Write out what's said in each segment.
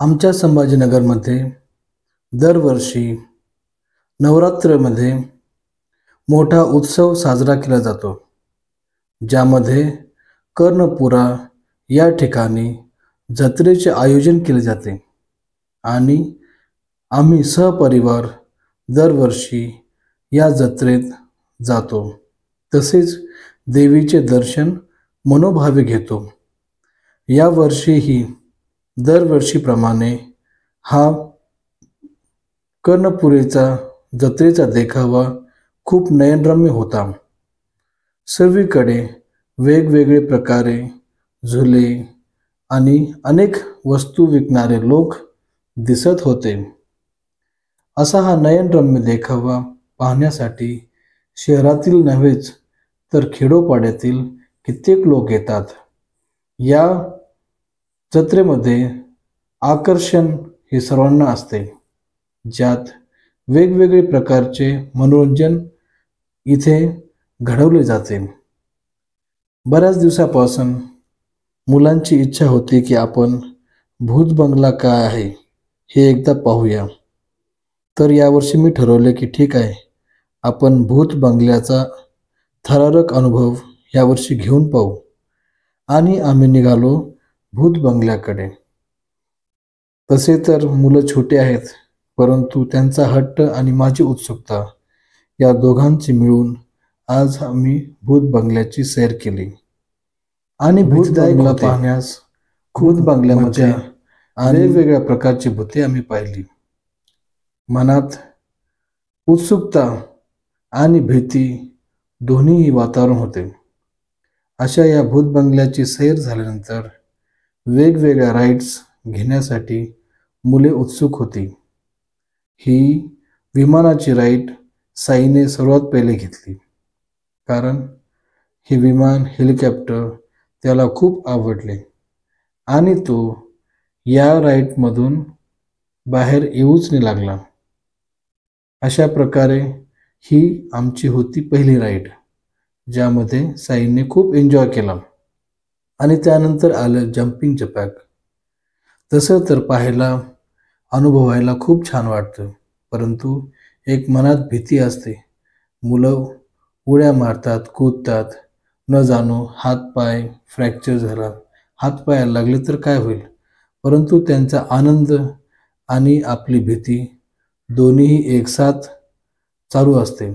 आमच्या संभाजीनगरमध्ये दरवर्षी नवरात्रमध्ये मोठा उत्सव साजरा केला जातो, ज्यामध्ये कर्णपुरा या ठिकाणी जत्रेचे आयोजन केले जाते आणि आम्ही सहपरिवार दरवर्षी या जत्रेत जातो. तसेच देवीचे दर्शन मनोभावे घेतो. या वर्षीही दरवर्षीप्रमाणे हा कर्णपुरेचा जत्रेचा देखावा खूप नयनरम्य होता. सर्वीकडे वेगवेगळे प्रकारे झुले आणि अनेक वस्तू विकणारे लोक दिसत होते. असा हा नयनरम्य देखावा पाहण्यासाठी शहरातील नव्हेच तर खेडोपाड्यातील कित्येक लोक येतात. या जत्रेमध्ये आकर्षण हे सर्वांना असते, ज्यात वेगवेगळे प्रकारचे मनोरंजन इथे घडवले जाते. बऱ्याच दिवसापासून मुलांची इच्छा होती की आपण भूत बंगला काय आहे हे एकदा पाहूया. तर यावर्षी मी ठरवले की ठीक आहे, आपण भूत बंगल्याचा थरारक अनुभव यावर्षी घेऊन पाहू. आणि आम्ही निघालो भूत बंगल्याकडे. तसे तर मुलं छोटे आहेत, परंतु त्यांचा हट्ट आणि माझी उत्सुकता या दोघांची मिळून आज आम्ही भूत बंगल्याची सैर केली. आणि भूत बंगला पाहण्यास भूत बंगल्यामध्ये वेगवेगळ्या प्रकारची भूते आम्ही पाहिली. मनात उत्सुकता आणि भीती दोन्हीही वातावरण होते. अशा या भूत बंगल्याची सैर झाल्यानंतर वेगवेगळ्या राईड्स घेण्यासाठी मुले उत्सुक होती. ही विमानाची राईड साईने सर्वात पहिले घेतली, कारण हे विमान हेलिकॉप्टर त्याला खूप आवडले आणि तो या राईडमधून बाहेर येऊच नाही लागला. अशा प्रकारे ही आमची होती पहिली राईड, ज्यामध्ये साईने खूप एन्जॉय केला. आणि त्यानंतर आलं जम्पिंग जपॅक. तसं तर पाहायला अनुभवायला खूप छान वाटतं, परंतु एक मनात भीती असते. मुलं उड्या मारतात, कूदतात, न जाणो हातपाय फ्रॅक्चर झाला, हातपायाला लागले तर काय होईल. परंतु त्यांचा आनंद आणि आपली भीती दोन्हीही एकसाथ चालू असते.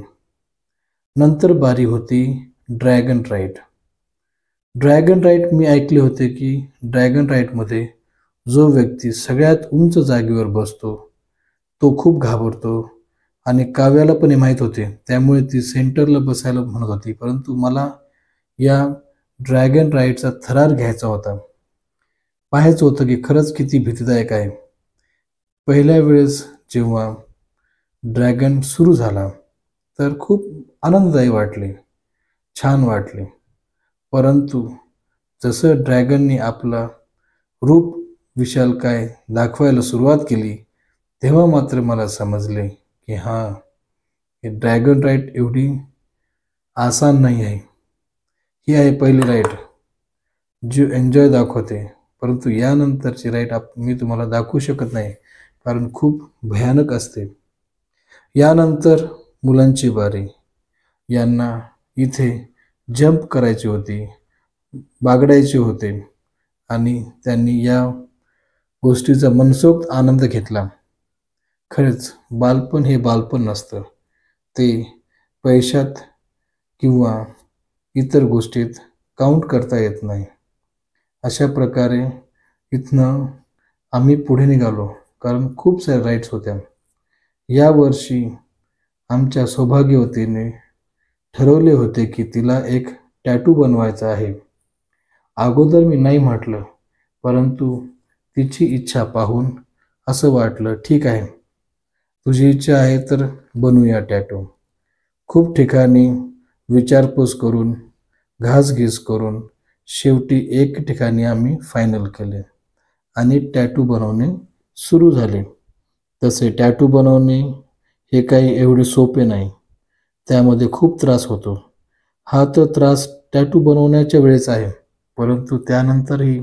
नंतर बारी होती ड्रॅगन राईड. ड्रॅगन राईड मी ऐकले होते की ड्रॅगन राईडमध्ये जो व्यक्ती सगळ्यात उंच जागेवर बसतो तो खूप घाबरतो. आणि काव्याला पण हे माहीत होते, त्यामुळे ती सेंटरला बसायला म्हणत होती. परंतु मला या ड्रॅगन राईडचा थरार घ्यायचा होता. पाहायचं होतं की खरंच किती भीतीदायक आहे. पहिल्या वेळेस जेव्हा ड्रॅगन सुरू झाला तर खूप आनंददायी वाटले, छान वाटले. परंतु जसं ड्रॅगनने आपला रूप विशालकाय दाखवायला सुरुवात केली, तेव्हा मात्र मला समजले की हे ड्रॅगन राईड एवढी आसान नाही आहे. ही आहे पहिली राईड जी एन्जॉय दाखवते, परंतु यानंतरची राईड मी तुम्हाला दाखवू शकत नाही, कारण खूप भयानक असते. यानंतर मुलांची बारी. यांना इथे जंप करायची होती, बागडायचे होते आणि त्यांनी या गोष्टीचा मनसोक्त आनंद घेतला. खरंच बालपण हे बालपण नसतं, ते पैशात किंवा इतर गोष्टीत काउंट करता येत नाही. अशा प्रकारे इथनं आम्ही पुढे निघालो, कारण खूप साऱ्या राईड्स होत्या. यावर्षी आमच्या सौभाग्यवतीने ठरवले होते की तिला एक टॅटू बनवायचा आहे. अगोदर मी नाही म्हटलं, परंतु तिची इच्छा पाहून असं वाटलं ठीक आहे, तुझी इच्छा आहे तर बनवूया टॅटू. खूप ठिकाणी विचारपूस करून, घासघीस करून शेवटी एक ठिकाणी आम्ही फायनल केले आणि टॅटू बनवणे सुरू झाले. तसे टॅटू बनवणे हे काही एवढे सोपे नाही, त्यामध्ये खूप त्रास होतो. हा तर त्रास टॅटू बनवण्याच्या वेळेस आहे, परंतु त्यानंतरही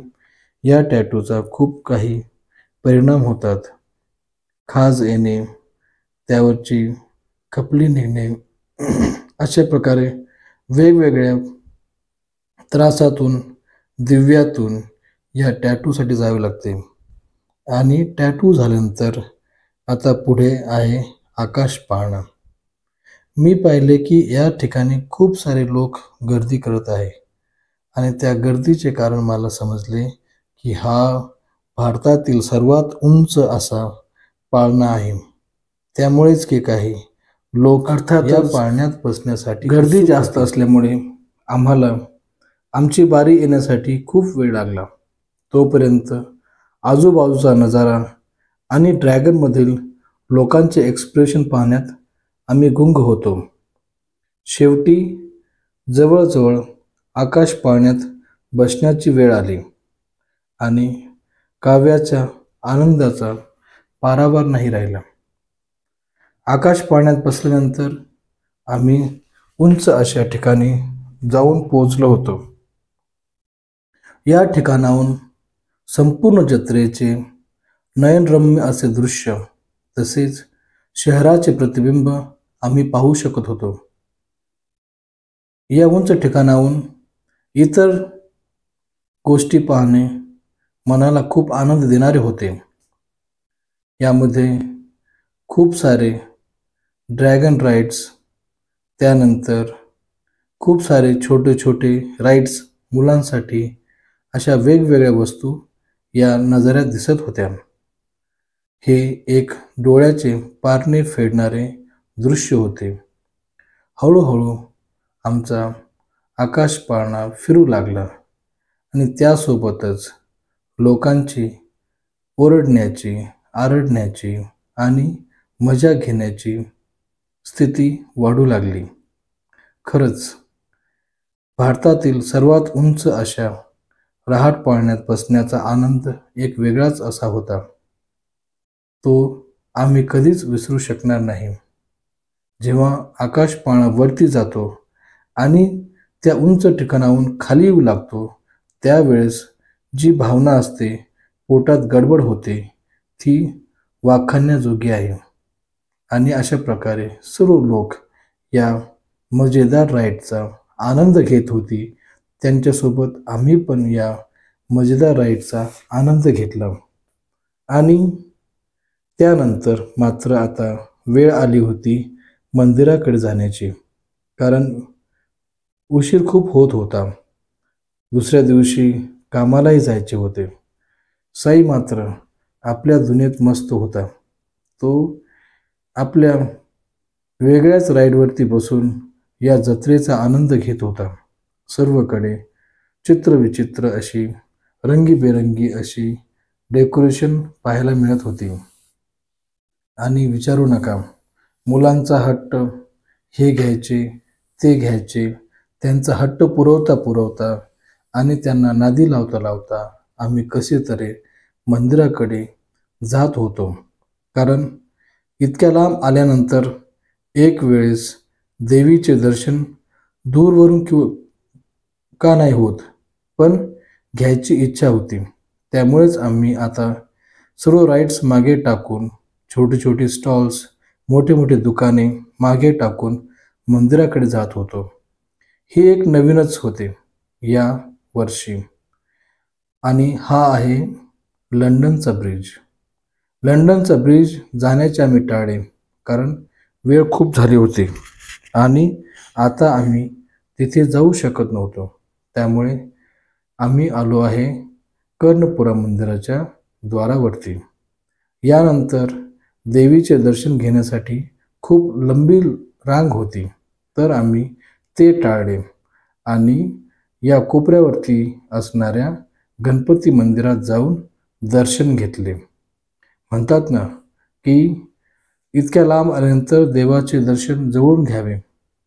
या टॅटूचा खूप काही परिणाम होतात. खाज येणे, त्यावरची खपली निघणे अशा प्रकारे वेगवेगळ्या त्रासातून, दिव्यातून या टॅटूसाठी जावे लागते. आणि टॅटू झाल्यानंतर आता पुढे आहे आकाश पाहणं. मी पाहिले की या ठिकाणी खूप सारे लोक गर्दी करत आहे आणि त्या गर्दीचे कारण मला समजले की हा भारतातील सर्वात उंच असा पाळणा आहे. त्यामुळेच की काही लोक अर्थात या पाळण्यात बसण्यासाठी गर्दी जास्त असल्यामुळे आम्हाला आमची बारी येण्यासाठी खूप वेळ लागला. तोपर्यंत आजूबाजूचा नजारा आणि ड्रॅगनमधील लोकांचे एक्सप्रेशन पाहण्यात आम्ही गुंग होतो. शेवटी जवळजवळ आकाश पाळण्यात बसण्याची वेळ आली आणि काव्याच्या आनंदाचा पारावार नाही राहिला. आकाश पाळण्यात बसल्यानंतर आम्ही उंच अशा ठिकाणी जाऊन पोहोचलो होतो. या ठिकाणाहून संपूर्ण जत्रेचे नयनरम्य असे दृश्य तसेच शहराचे प्रतिबिंब आम्ही पाहू शकत होतो. या उंच ठिकाणाहून इतर गोष्टी पाहणे मनाला खूप आनंद देणारे होते. यामध्ये खूप सारे ड्रॅगन राईड्स, त्यानंतर खूप सारे छोटे छोटे राईड्स मुलांसाठी अशा वेगवेगळ्या वस्तू या नजाऱ्यात दिसत होत्या. हे एक डोळ्याचे पारणे फेडणारे दृश्य होते. हळूहळू आमचा आकाश पाळणा फिरू लागला आणि त्यासोबतच लोकांची ओरडण्याची, आरडण्याची आणि मजा घेण्याची स्थिती वाढू लागली. खरंच भारतातील सर्वात उंच अशा रहाट पाळण्यात बसण्याचा आनंद एक वेगळाच असा होता. तो आम्ही कधीच विसरू शकणार नाही. जेव्हा आकाश पाळणा वरती जातो आणि त्या उंच ठिकाणाहून खाली येऊ लागतो त्यावेळेस जी भावना असते, पोटात गडबड होते, ती वाखाणण्याजोगी आहे. आणि अशा प्रकारे सर्व लोक या मजेदार राईडचा आनंद घेत होती. त्यांच्यासोबत आम्ही पण या मजेदार राईडचा आनंद घेतला. आणि त्यानंतर मात्र आता वेळ आली होती मंदिराकडे जाण्याची, कारण उशीर खूप होत होता. दुसऱ्या दिवशी कामालाही जायचे होते. साई मात्र आपल्या दुनियेत मस्त होता. तो आपल्या वेगळ्याच राईडवरती बसून या जत्रेचा आनंद घेत होता. सर्वकडे चित्रविचित्र अशी रंगीबेरंगी अशी डेकोरेशन पाहायला मिळत होती. आणि विचारू नका, मुलांचा हट्ट, हे घ्यायचे ते घ्यायचे, त्यांचा हट्ट पुरवता आणि त्यांना नादी लावता आम्ही कसे तरी मंदिराकडे जात होतो. कारण इतक्या लांब आल्यानंतर एक वेळेस देवीचे दर्शन दूरवरून का नाही होत, पण घ्यायची इच्छा होती. त्यामुळेच आम्ही आता सर्व राईड्स मागे टाकून, छोटे छोटे स्टॉल्स, मोठे मोठे दुकाने मागे टाकून मंदिराकडे जात होतो. हे एक नवीनच होते या वर्षी. आणि हा आहे लंडनचा ब्रिज. लंडनचा ब्रिज जाण्याचे आम्ही टाळले, कारण वेळ खूप झाली होती आणि आता आम्ही तिथे जाऊ शकत नव्हतो. त्यामुळे आम्ही आलो आहे कर्णपुरा मंदिराच्या द्वारावरती. यानंतर देवीचे दर्शन घेण्यासाठी खूप लंबी रांग होती, तर आम्ही ते टाळले आणि या कोपऱ्यावरती असणाऱ्या गणपती मंदिरात जाऊन दर्शन घेतले. म्हणतात ना की इतक्या लांब आल्यानंतर देवाचे दर्शन जवळून घ्यावे,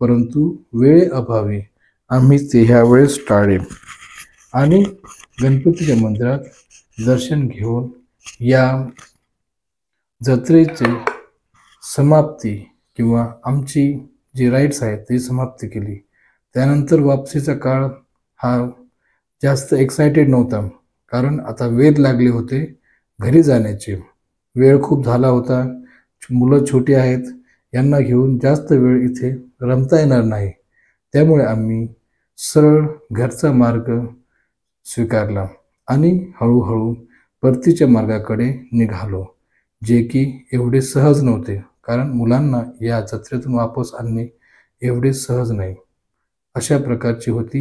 परंतु वेळेअभावी आम्ही ते ह्या वेळेस टाळले आणि गणपतीच्या मंदिरात दर्शन घेऊन या जत्रेची समाप्ती किंवा आमची जी राईड्स आहेत ती समाप्ती केली. त्यानंतर वापसीचा काळ हा जास्त एक्सायटेड नव्हता, कारण आता वेध लागले होते घरी जाण्याची वेळ खूप झाला होता. मुलं छोटी आहेत, यांना घेऊन जास्त वेळ इथे रमता येणार नाही. त्यामुळे आम्ही सरळ घरचा मार्ग स्वीकारला आणि हळूहळू परतीच्या मार्गाकडे निघालो, जे की एवढे सहज नव्हते, कारण मुलांना या जत्रेतून वापस आणणे एवढे सहज नाही. अशा प्रकारची होती